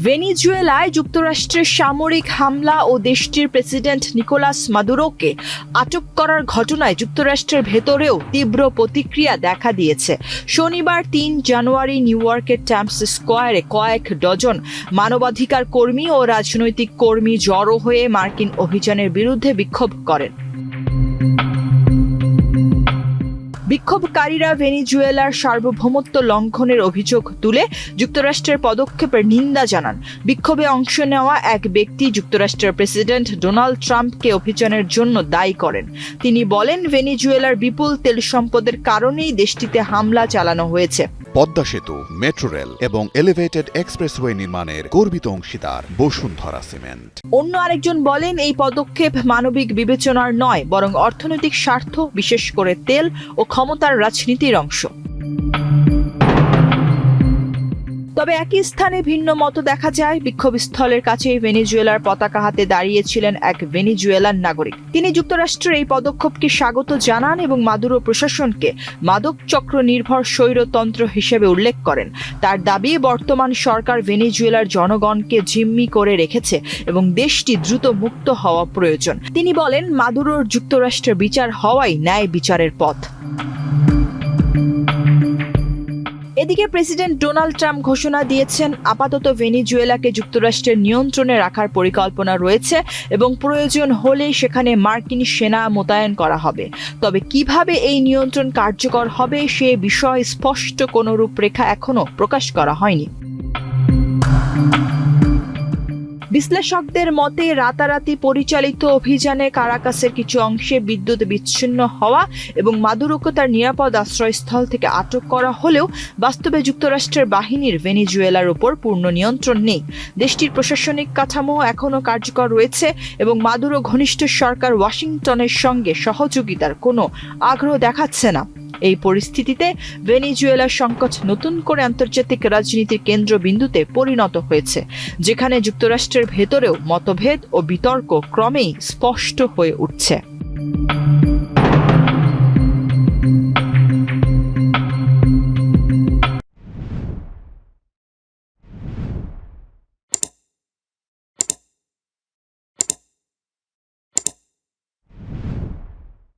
ভেনিজুয়েলায় যুক্তরাষ্ট্রের সামরিক হামলা ও দেশটির প্রেসিডেন্ট নিকোলাস মাদুরোকে আটক করার ঘটনায় যুক্তরাষ্ট্রের ভেতরেও তীব্র প্রতিক্রিয়া দেখা দিয়েছে। শনিবার ৩ জানুয়ারি নিউ ইয়র্কের টাইমস স্কোয়ারে কয়েক ডজন মানবাধিকার কর্মী ও রাজনৈতিক কর্মী জড়ো হয়ে মার্কিন অভিযানের বিরুদ্ধে বিক্ষোভ করেন। বিক্ষোভকারীরা ভেনিজুয়েলার সার্বভৌমত্ব লঙ্ঘনের অভিযোগ তুলে যুক্তরাষ্ট্রের পদক্ষেপের নিন্দা জানান। বিক্ষোভে অংশ নেওয়া এক ব্যক্তি যুক্তরাষ্ট্রের প্রেসিডেন্ট ডোনাল্ড ট্রাম্পকে অভিযানের জন্য দায়ী করেন। তিনি বলেন, ভেনিজুয়েলার বিপুল তেল সম্পদের কারণেই দেশটিতে হামলা চালানো হয়েছে। পদ্মা সেতু, মেট্রো রেল এবং এলিভেটেড এক্সপ্রেসওয়ে নির্মাণের গর্বিত অংশীদার বসুন্ধরা সিমেন্ট। অন্য আরেকজন বলেন, এই পদক্ষেপ মানবিক বিবেচনার নয়, বরং অর্থনৈতিক স্বার্থ, বিশেষ করে তেল ও ক্ষমতার রাজনীতির অংশ। তবে একই স্থানে ভিন্ন মত দেখা যায়। বিক্ষোভস্থলের কাছেই ভেনিজুয়েলার পতাকা হাতে দাঁড়িয়েছিলেন এক ভেনিজুয়েলান নাগরিক। তিনি যুক্তরাষ্ট্রের এই পদক্ষেপকে স্বাগত জানান এবং মাদুরো প্রশাসনকে মাদক চক্র নির্ভর স্বৈরতন্ত্র হিসেবে উল্লেখ করেন। তার দাবি, বর্তমান সরকার ভেনিজুয়েলার জনগণকে জিম্মি করে রেখেছে এবং দেশটি দ্রুত মুক্ত হওয়া প্রয়োজন। তিনি বলেন, মাদুরোর যুক্তরাষ্ট্রের বিচার হওয়াই ন্যায় বিচারের পথ। এদিকে প্রেসিডেন্ট ডোনাল্ড ট্রাম্প ঘোষণা দিয়েছেন, আপাতত ভেনিজুয়েলাকে যুক্তরাষ্ট্রের নিয়ন্ত্রণে রাখার পরিকল্পনা রয়েছে এবং প্রয়োজন হলে সেখানে মার্কিন সেনা মোতায়েন করা হবে। তবে কিভাবে এই নিয়ন্ত্রণ কার্যকর হবে সে বিষয়ে স্পষ্ট কোনো রূপরেখা এখনো প্রকাশ করা হয়নি। বিশ্লেষকদের মতে, রাতারাতি পরিচালিত অভিযানে কারাকাসের কিছু অংশে বিদ্যুৎ বিচ্ছিন্ন হওয়া এবং মাদুরোকে তার নিরাপদ আশ্রয়স্থল থেকে আটক করা হলেও বাস্তবে যুক্তরাষ্ট্রের বাহিনীর ভেনিজুয়েলার উপর পূর্ণ নিয়ন্ত্রণ নেই। দেশটির প্রশাসনিক কাঠামো এখনও কার্যকর রয়েছে এবং মাদুরো ঘনিষ্ঠ সরকার ওয়াশিংটনের সঙ্গে সহযোগিতার কোনো আগ্রহ দেখাচ্ছে না। এই পরিস্থিতিতে ভেনিজুয়েলার সংকট নতুন করে আন্তর্জাতিক রাজনীতির কেন্দ্রবিন্দুতে পরিণত হয়েছে, যেখানে যুক্তরাষ্ট্রের ভেতরেও মতভেদ ও বিতর্ক ক্রমেই স্পষ্ট হয়ে উঠছে।